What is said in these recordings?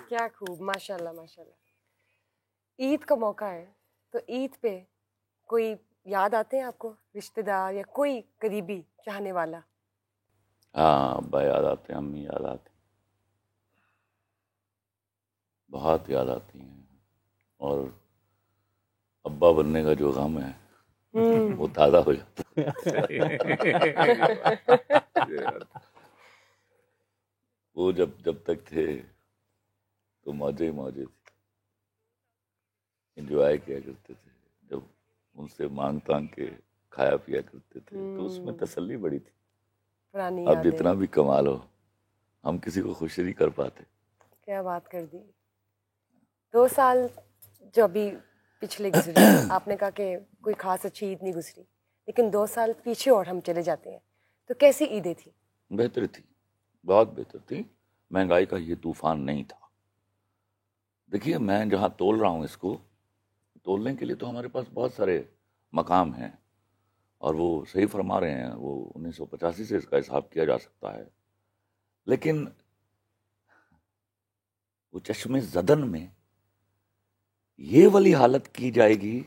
کیا خوب، ماشاء اللہ ماشاء اللہ. عید کا موقع ہے تو عید پہ کوئی یاد آتے ہیں آپ کو رشتہ دار یا کوئی قریبی چاہنے والا؟ ہاں ابا یاد آتے ہیں، امی یاد آتی ہیں، بہت یاد آتی ہیں. اور ابا بننے کا جو غم ہے وہ تازہ ہو جاتا وہ جب تک تھے تو موجے ہی موجے تھے، انجوائے کیا کرتے تھے. جب ان سے مانگ تانگ کے کھایا پیا کرتے تھے تو اس میں تسلی بڑی تھی. پرانی اب یادیں. جتنا بھی کما لو ہم کسی کو خوش نہیں کر پاتے. کیا بات کر دی. 2 سال جو ابھی پچھلے گزرے، آپ نے کہا کہ کوئی خاص اچھی عید نہیں گزری، لیکن 2 سال پیچھے اور ہم چلے جاتے ہیں تو کیسی عیدیں تھی؟ بہتر تھی، بہت بہتر تھی. مہنگائی کا یہ طوفان نہیں تھا. دیکھیے میں جہاں تول رہا ہوں اس کو تولنے کے لیے تو ہمارے پاس بہت سارے مقام ہیں، اور وہ صحیح فرما رہے ہیں، وہ 1985 سے اس کا حساب کیا جا سکتا ہے. لیکن وہ چشم زدن میں یہ والی حالت کی جائے گی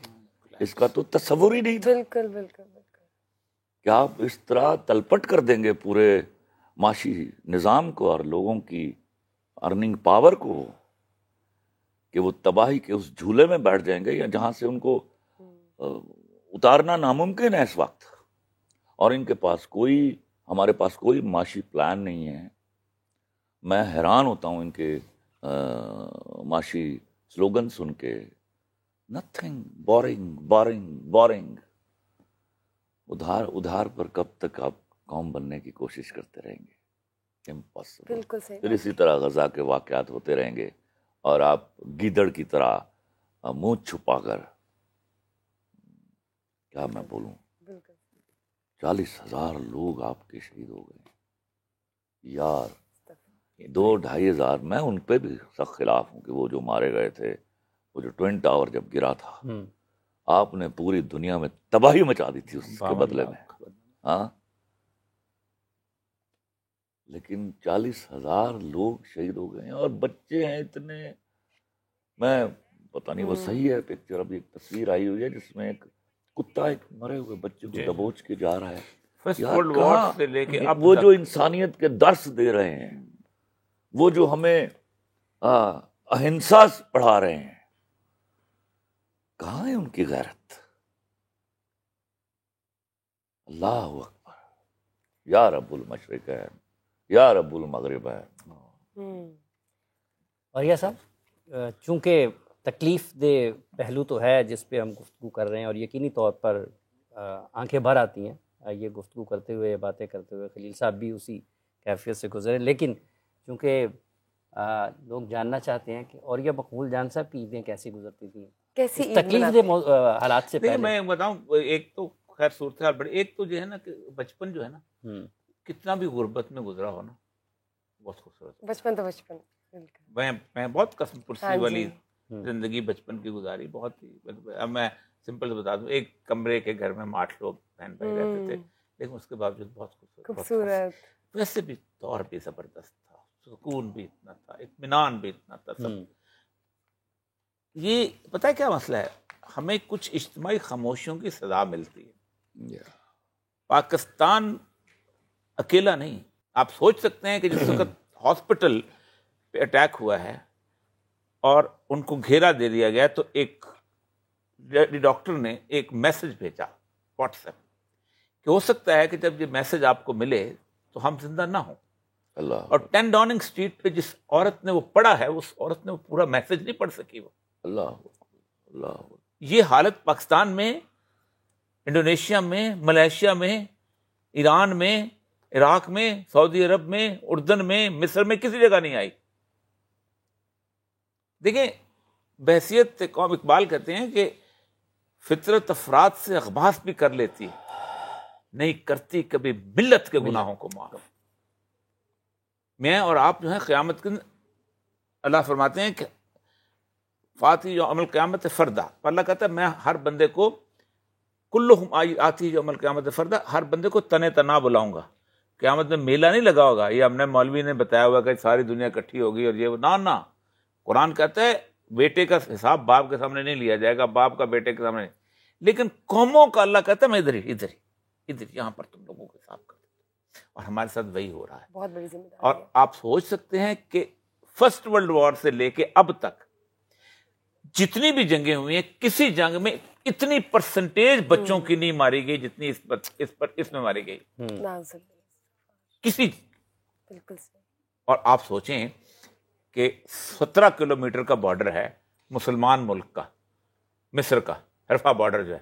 اس کا تو تصور ہی نہیں تھا. بالکل بالکل بالکل. کہ آپ اس طرح تلپٹ کر دیں گے پورے معاشی نظام کو اور لوگوں کی ارننگ پاور کو، کہ وہ تباہی کے اس جھولے میں بیٹھ جائیں گے یا جہاں سے ان کو اتارنا ناممکن ہے اس وقت. اور ان کے پاس ہمارے پاس کوئی معاشی پلان نہیں ہے. میں حیران ہوتا ہوں ان کے معاشی سلوگن سن کے. Nothing, boring boring boring. ادھار پر کب تک آپ قوم بننے کی کوشش کرتے رہیں گے؟ امپاسبل. بالکل صحیح. پھر اسی طرح غزہ کے واقعات ہوتے رہیں گے اور آپ گیدڑ کی طرح منہ چھپا کر، کیا میں بولوں، 40,000 لوگ آپ کے شہید ہو گئے یار. 2-2,500 میں ان پہ بھی سخت خلاف ہوں کہ وہ جو مارے گئے تھے، وہ جو ٹوئن ٹاور جب گرا تھا آپ نے پوری دنیا میں تباہی مچا دی تھی اس کے بدلے میں. ہاں لیکن 40,000 لوگ شہید ہو گئے ہیں اور بچے ہیں اتنے. میں پتہ نہیں وہ صحیح ہے پکچر، ابھی ایک تصویر آئی ہوئی ہے جس میں ایک کتا ایک مرے ہوئے بچے کو دبوچ کے جا رہا ہے. فرسٹ ورلڈ وار سے لے کے اب وہ جو انسانیت کے درس دے رہے ہیں، وہ جو ہمیں اہنسا پڑھا رہے ہیں، کہاں ہے ان کی غیرت؟ اللہ اکبر. یا رب المشرق ہے، یا رب المغرب ہے. اور یہ صاحب چونکہ تکلیف دہ پہلو تو ہے جس پہ ہم گفتگو کر رہے ہیں، اور یقینی طور پر آنکھیں بھر آتی ہیں یہ گفتگو کرتے ہوئے، یہ باتیں کرتے ہوئے. خلیل صاحب بھی اسی کیفیت سے گزرے، لیکن چونکہ لوگ جاننا چاہتے ہیں کہ اور یہ مقبول جان صاحب کی عیدیں کیسی گزرتی تھیں، کیسی تکلیف دہ حالات سے پہلے. میں بتاؤں، ایک تو خیر صورتحال بڑی، ایک تو جو ہے نا کہ بچپن جو ہے نا کتنا بھی غربت میں گزرا ہو نا بہت خوبصورت. بچپن تو بچپن. میں بہت قسم پرسی والی زندگی بچپن کی گزاری، بہت ہی. اب میں سمپل بتا دوں، ایک کمرے کے گھر میں 8 لوگ بہن بھائی رہتے تھے، لیکن اس کے باوجود بہت خوبصورت. ویسے بھی دور بھی زبردست تھا، سکون بھی اتنا تھا، اطمینان بھی اتنا تھا سب. یہ پتہ ہے کیا مسئلہ ہے، ہمیں کچھ اجتماعی خاموشیوں کی سزا ملتی ہے. پاکستان اکیلا نہیں. آپ سوچ سکتے ہیں کہ جس وقت ہاسپٹل پہ اٹیک ہوا ہے اور ان کو گھیرا دے دیا گیا، تو ایک ڈاکٹر نے ایک میسج بھیجا واٹس ایپ کہ ہو سکتا ہے کہ جب یہ میسج آپ کو ملے تو ہم زندہ نہ ہوں. اللہ. اور 10 ڈاؤننگ اسٹریٹ پہ جس عورت نے وہ پڑھا ہے، اس عورت نے وہ پورا میسج نہیں پڑھ سکی. وہ اللہ. یہ حالت پاکستان میں، انڈونیشیا میں، ملیشیا میں، ایران میں، عراق میں، سعودی عرب میں، اردن میں، مصر میں کسی جگہ نہیں آئی. دیکھیں بحثیت قوم، اقبال کہتے ہیں کہ فطرت افراد سے اغباس بھی کر لیتی، نہیں کرتی کبھی ملت کے گناہوں کو معاف. میں اور آپ جو ہیں قیامت کے اللہ فرماتے ہیں کہ فاتی جو عمل قیامت فردا، اللہ کہتا ہے میں ہر بندے کو کلہم آتی جو عمل قیامت فردا، ہر بندے کو تنے تنا بلاؤں گا. قیامت میں میلہ نہیں لگا ہوگا، یہ ہم نے مولوی نے بتایا ہوا کہ ساری دنیا اکٹھی ہوگی اور یہ نہ. قرآن کہتا ہے بیٹے کا حساب باپ کے سامنے نہیں لیا جائے گا، باپ کا بیٹے کے سامنے، لیکن قوموں کا اللہ کہتا ہے میں ادھر یہاں پر تم لوگوں کے حساب کر دوں، اور ہمارے ساتھ وہی ہو رہا ہے. بہت بڑی ذمہ داری اور ہے. آپ سوچ سکتے ہیں کہ فرسٹ ورلڈ وار سے لے کے اب تک جتنی بھی جنگیں ہوئی ہیں، کسی جنگ میں اتنی پرسنٹیج بچوں کی نہیں ماری گئی جتنی اس میں ماری گئی، نعوذ باللہ. کسی. بالکل صحیح. اور آپ سوچیں کہ 17 کلومیٹر کا بارڈر ہے مسلمان ملک کا، مصر کا حرفہ بارڈر جو ہے،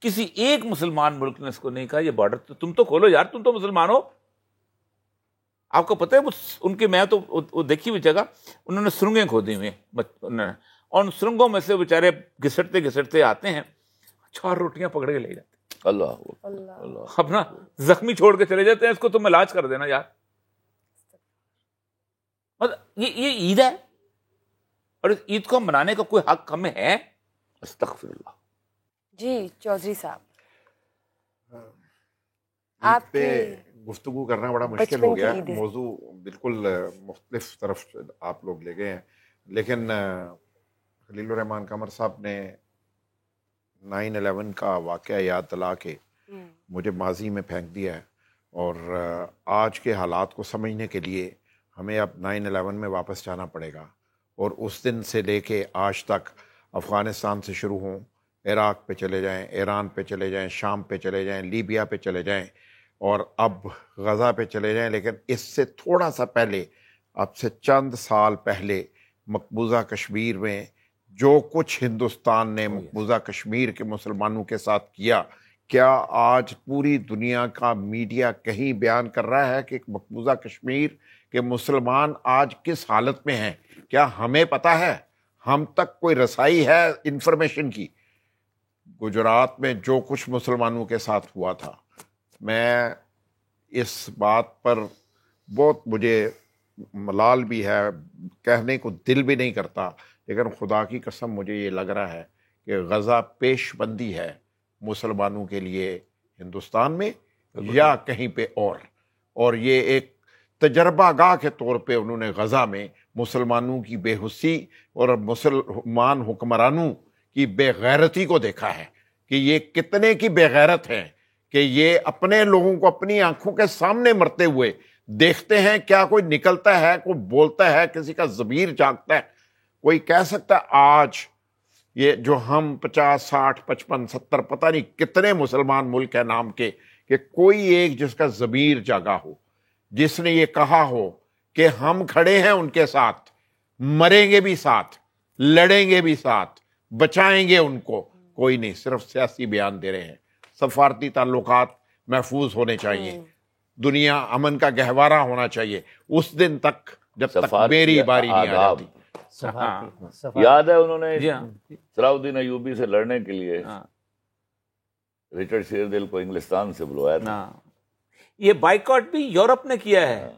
کسی ایک مسلمان ملک نے اس کو نہیں کہا یہ بارڈر تم تو کھولو یار، تم تو مسلمان ہو. آپ کو پتہ ہے ان کے، میں تو وہ دیکھی ہوئی جگہ انہوں نے سرنگیں کھودی ہوئی ہیں، اور ان سرنگوں میں سے بیچارے گھسٹتے آتے ہیں، 4 روٹیاں پکڑ کے لے جاتے ہیں. اللہ. اپنا زخمی چھوڑ کے چلے جاتے ہیں، اس کو تم علاج کر دینا یار. یہ عید ہے، اور اس عید کو منانے کا کوئی حق ہمیں ہے؟ استغفر اللہ. جی چودھری صاحب، عید پہ گفتگو کرنا بڑا مشکل بچپن ہو کی گیا، عید ہے. موضوع بالکل مختلف طرف آپ لوگ لے گئے ہیں، لیکن خلیل الرحمان قمر صاحب نے 9/11 کا واقعہ یاد دلا کے مجھے ماضی میں پھینک دیا ہے، اور آج کے حالات کو سمجھنے کے لیے ہمیں اب 9/11 میں واپس جانا پڑے گا، اور اس دن سے لے کے آج تک افغانستان سے شروع ہوں، عراق پہ چلے جائیں، ایران پہ چلے جائیں، شام پہ چلے جائیں، لیبیا پہ چلے جائیں، اور اب غزہ پہ چلے جائیں. لیکن اس سے تھوڑا سا پہلے، اب سے چند سال پہلے، مقبوضہ کشمیر میں جو کچھ ہندوستان نے مقبوضہ کشمیر کے مسلمانوں کے ساتھ کیا، کیا آج پوری دنیا کا میڈیا کہیں بیان کر رہا ہے کہ مقبوضہ کشمیر کے مسلمان آج کس حالت میں ہیں؟ کیا ہمیں پتہ ہے؟ ہم تک کوئی رسائی ہے انفارمیشن کی؟ گجرات میں جو کچھ مسلمانوں کے ساتھ ہوا تھا، میں اس بات پر بہت مجھے ملال بھی ہے، کہنے کو دل بھی نہیں کرتا، لیکن خدا کی قسم مجھے یہ لگ رہا ہے کہ غزہ پیش بندی ہے مسلمانوں کے لیے ہندوستان میں یا کہیں پہ اور یہ ایک تجربہ گاہ کے طور پہ انہوں نے غزہ میں مسلمانوں کی بے حسی اور مسلمان حکمرانوں کی بے غیرتی کو دیکھا ہے کہ یہ کتنے کی بے غیرت ہیں کہ یہ اپنے لوگوں کو اپنی آنکھوں کے سامنے مرتے ہوئے دیکھتے ہیں. کیا کوئی نکلتا ہے، کوئی بولتا ہے، کسی کا ضمیر جاگتا ہے؟ کوئی کہہ سکتا ہے آج یہ جو ہم 50 60 55 70 پتہ نہیں کتنے مسلمان ملک ہیں نام کے، کہ کوئی ایک جس کا ضمیر جاگا ہو، جس نے یہ کہا ہو کہ ہم کھڑے ہیں ان کے ساتھ، مریں گے بھی ساتھ، لڑیں گے بھی ساتھ، بچائیں گے ان کو؟ کوئی نہیں، صرف سیاسی بیان دے رہے ہیں. سفارتی تعلقات محفوظ ہونے چاہیے، دنیا امن کا گہوارہ ہونا چاہیے، اس دن تک جب تک میری باری نہیں آ جاتی. یاد ہے انہوں نے صلاح الدین ایوبی سے لڑنے کے لیے رچرڈ شیردل کو انگلستان سے بلوایا تھا. یہ بائیکاٹ بھی یورپ نے کیا ہے.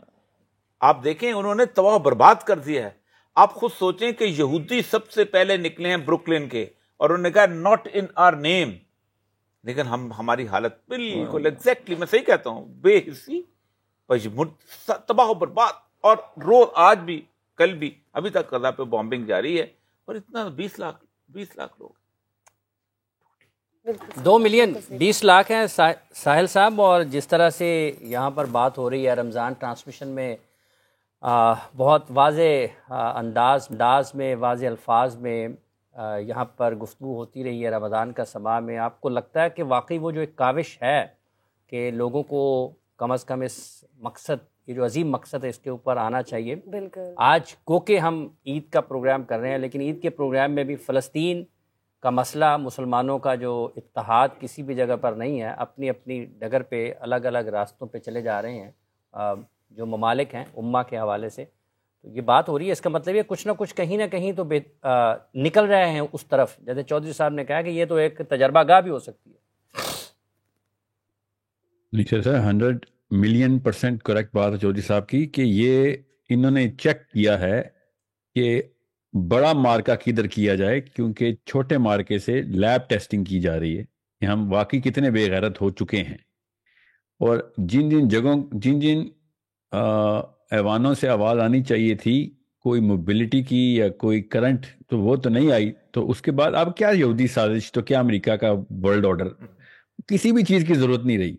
آپ دیکھیں انہوں نے تباہ برباد کر دیا ہے. آپ خود سوچیں کہ یہودی سب سے پہلے نکلے ہیں بروکلن کے، اور انہوں نے کہا ناٹ ان آر نیم، لیکن ہماری حالت بالکل ایگزیکٹلی، میں صحیح کہتا ہوں، بے حسی، تباہ و برباد. اور روز آج بھی، کل بھی، ابھی تک غزہ پہ بامبنگ جاری ہے، اور اتنا 20 لاکھ لوگ، 2 ملین 20 لاکھ ہیں ساحل صاحب. اور جس طرح سے یہاں پر بات ہو رہی ہے رمضان ٹرانسمیشن میں، بہت واضح انداز میں، واضح الفاظ میں یہاں پر گفتگو ہوتی رہی ہے رمضان کا سماع میں. آپ کو لگتا ہے کہ واقعی وہ جو ایک کاوش ہے کہ لوگوں کو کم از کم اس مقصد، یہ جو عظیم مقصد ہے، اس کے اوپر آنا چاہیے؟ بالکل. آج کو کہ ہم عید کا پروگرام کر رہے ہیں، لیکن عید کے پروگرام میں بھی فلسطین کا مسئلہ، مسلمانوں کا جو اتحاد کسی بھی جگہ پر نہیں ہے، اپنی اپنی ڈگر پہ الگ الگ راستوں پہ چلے جا رہے ہیں جو ممالک ہیں امہ کے حوالے سے. تو یہ بات ہو رہی ہے، اس کا مطلب یہ کچھ نہ کچھ کہیں نہ کہیں تو نکل رہے ہیں اس طرف. جیسے چودھری صاحب نے کہا کہ یہ تو ایک تجربہ گاہ بھی ہو سکتی ہے. نہیں سر، 100% کریکٹ بات ہے چودھری صاحب کی، کہ یہ انہوں نے چیک کیا ہے کہ بڑا مارکا کدھر کیا جائے، کیونکہ چھوٹے مارکے سے لیب ٹیسٹنگ کی جا رہی ہے کہ ہم واقعی کتنے بے غیرت ہو چکے ہیں. اور جن جگہوں، جن ایوانوں سے آواز آنی چاہیے تھی کوئی موبلٹی کی یا کوئی کرنٹ تو وہ تو نہیں آئی. تو اس کے بعد اب کیا یہودی سازش، تو کیا امریکہ کا ورلڈ آرڈر، کسی بھی چیز کی ضرورت نہیں رہی.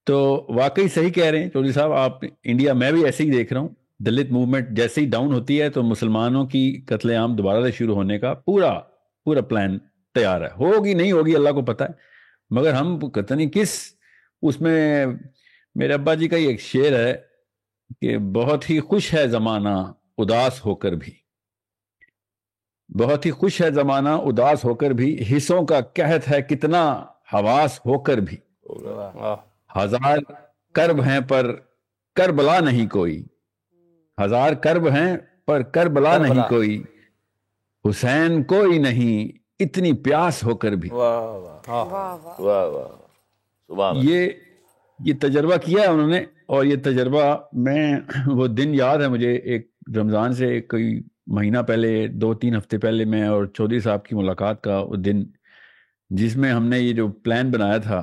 تو واقعی صحیح کہہ رہے ہیں چودھری صاحب آپ. انڈیا میں بھی ایسے ہی دیکھ رہا ہوں، دلت موومنٹ جیسے ہی ڈاؤن ہوتی ہے تو مسلمانوں کی قتل عام دوبارہ سے شروع ہونے کا پورا پلان تیار ہے. ہوگی نہیں ہوگی اللہ کو پتہ ہے، مگر ہم پتہ نہیں کس اس میں. میرے ابا جی کا یہ ایک شعر ہے کہ بہت ہی خوش ہے زمانہ اداس ہو کر بھی، بہت ہی خوش ہے زمانہ اداس ہو کر بھی، حصوں کا قحط ہے کتنا حواس ہو کر بھی. ہزار کرب ہیں پر کربلا نہیں کوئی، ہزار کرب ہیں پر کربلا نہیں کوئی، حسین کوئی نہیں اتنی پیاس ہو کر بھی. واہ واہ. سبحان اللہ. یہ تجربہ کیا ہے انہوں نے. اور یہ تجربہ میں وہ دن یاد ہے مجھے، ایک رمضان سے کوئی مہینہ پہلے 2-3 ہفتے پہلے میں اور چودھری صاحب کی ملاقات کا وہ دن جس میں ہم نے یہ جو پلان بنایا تھا.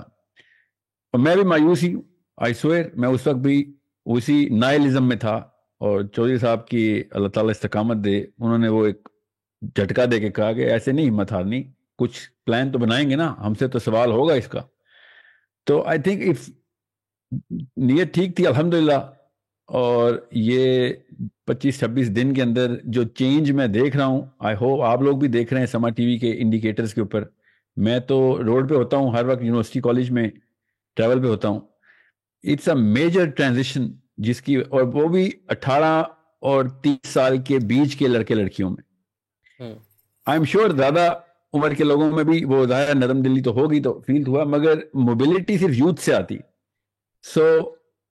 اور میں بھی مایوس ہی، آئی سوئر میں اس وقت بھی اسی نائلزم میں تھا. اور چودھری صاحب کی اللہ تعالیٰ استقامت دے، انہوں نے وہ ایک جھٹکا دے کے کہا کہ ایسے نہیں ہمت ہارنی، کچھ پلان تو بنائیں گے نا، ہم سے تو سوال ہوگا اس کا. تو آئی تھنک اف نیت ٹھیک تھی الحمدللہ. اور یہ 25-26 دن کے اندر جو چینج میں دیکھ رہا ہوں، آئی ہوپ آپ لوگ بھی دیکھ رہے ہیں سما ٹی وی کے انڈیکیٹرز کے اوپر. میں تو روڈ پہ ہوتا ہوں ہر وقت، یونیورسٹی کالج میں ٹریول پہ ہوتا ہوں. اٹس اے میجر ٹرانزیشن جس کی، اور وہ بھی 18 اور 30 سال کے بیچ کے لڑکے لڑکیوں میں. آئی ایم شیور زیادہ عمر کے لوگوں میں بھی وہ ظاہر نرم دلی تو ہوگی تو فیل ہوا، مگر موبلٹی صرف یوتھ سے آتی. سو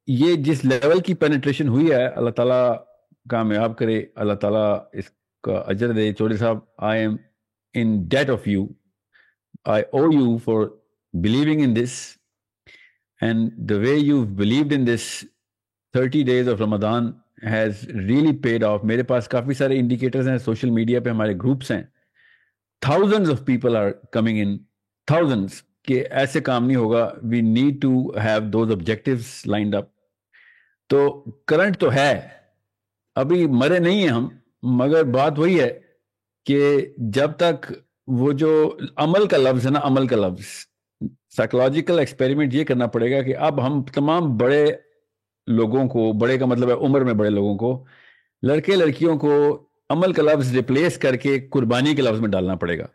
یہ جس لیول کی پینیٹریشن ہوئی ہے، اللہ تعالیٰ کامیاب کرے، اللہ تعالیٰ اس کا اجر دے. چودھری صاحب I am in date of you, I O you for believing in this. And the way you've believed in this 30 days of Ramadan has really paid off. میرے پاس کافی سارے انڈیکیٹرز ہیں سوشل میڈیا پہ، ہمارے گروپس ہیں. Thousands of people are coming in, thousands, کہ ایسے کام نہیں ہوگا. We need to have those objectives lined up. تو کرنٹ تو ہے، ابھی مرے نہیں ہیں ہم، مگر بات وہی ہے کہ جب تک وہ جو عمل کا لفظ ہے نا، عمل کا لفظ، سائیکولوجیکل ایکسپیریمنٹ یہ کرنا پڑے گا کہ اب ہم تمام بڑے لوگوں کو، بڑے کا مطلب ہے عمر میں بڑے لوگوں کو، لڑکے لڑکیوں کو عمل کا لفظ ریپلیس کر کے قربانی کے لفظ میں ڈالنا پڑے گا.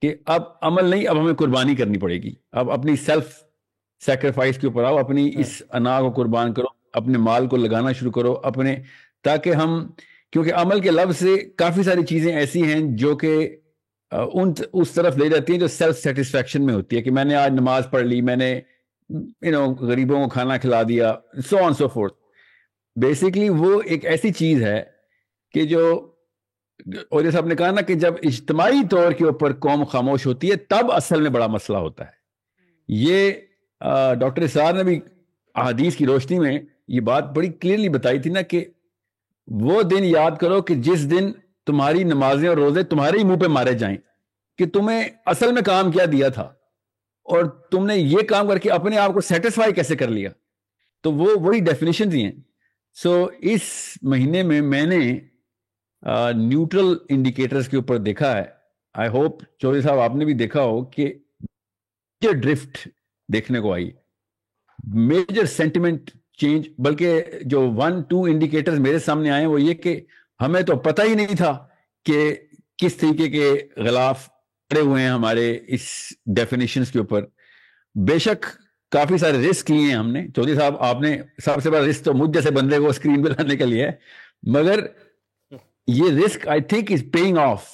کہ اب عمل نہیں، اب ہمیں قربانی کرنی پڑے گی. اب اپنی سیلف سیکریفائس کے اوپر آؤ، اپنی اس انا کو قربان کرو، اپنے مال کو لگانا شروع کرو اپنے، تاکہ ہم، کیونکہ عمل کے لفظ سے کافی ساری چیزیں ایسی ہیں جو کہ اس طرف لے جاتی ہیں جو سیلف سیٹسفیکشن میں ہوتی ہے، کہ میں نے آج نماز پڑھ لی، میں نے غریبوں کو کھانا کھلا دیا، سو آن سو فورتھ. بیسیکلی وہ ایک ایسی چیز ہے کہ جو، اور جیسا آپ نے کہا نا کہ جب اجتماعی طور کے اوپر قوم خاموش ہوتی ہے تب اصل میں بڑا مسئلہ ہوتا ہے. یہ ڈاکٹر اسرار نے بھی احادیث کی روشنی میں یہ بات بڑی کلیئرلی بتائی تھی نا، کہ وہ دن یاد کرو کہ جس دن تمہاری نمازیں اور روزے تمہارے ہی منہ پہ مارے جائیں کہ تمہیں اصل میں کام کیا دیا تھا اور تم نے یہ کام کر کے اپنے آپ کو سیٹسفائی کیسے کر لیا. تو وہ وہی ڈیفینیشنز ہی ہیں. سو اس مہینے میں نے نیوٹرل انڈیکیٹرز کے اوپر دیکھا ہے. آئی ہوپ چودھری صاحب آپ نے بھی دیکھا ہو کہ میجر ڈرفٹ دیکھنے کو آئی، میجر سینٹیمنٹ چینج. بلکہ جو 1-2 انڈیکیٹرز میرے سامنے آئے ہیں وہ یہ کہ ہمیں تو پتہ ہی نہیں تھا کہ کس طریقے کے غلاف پڑے ہوئے ہیں ہمارے اس ڈیفینیشنز کے اوپر. بے شک کافی سارے رسک لیے ہیں ہم نے. چودھری صاحب آپ نے سب سے بڑا رسک تو مجھ جیسے بندے کو اسکرین پہ لانے کے لیے ہے، مگر یہ risk I think is paying of.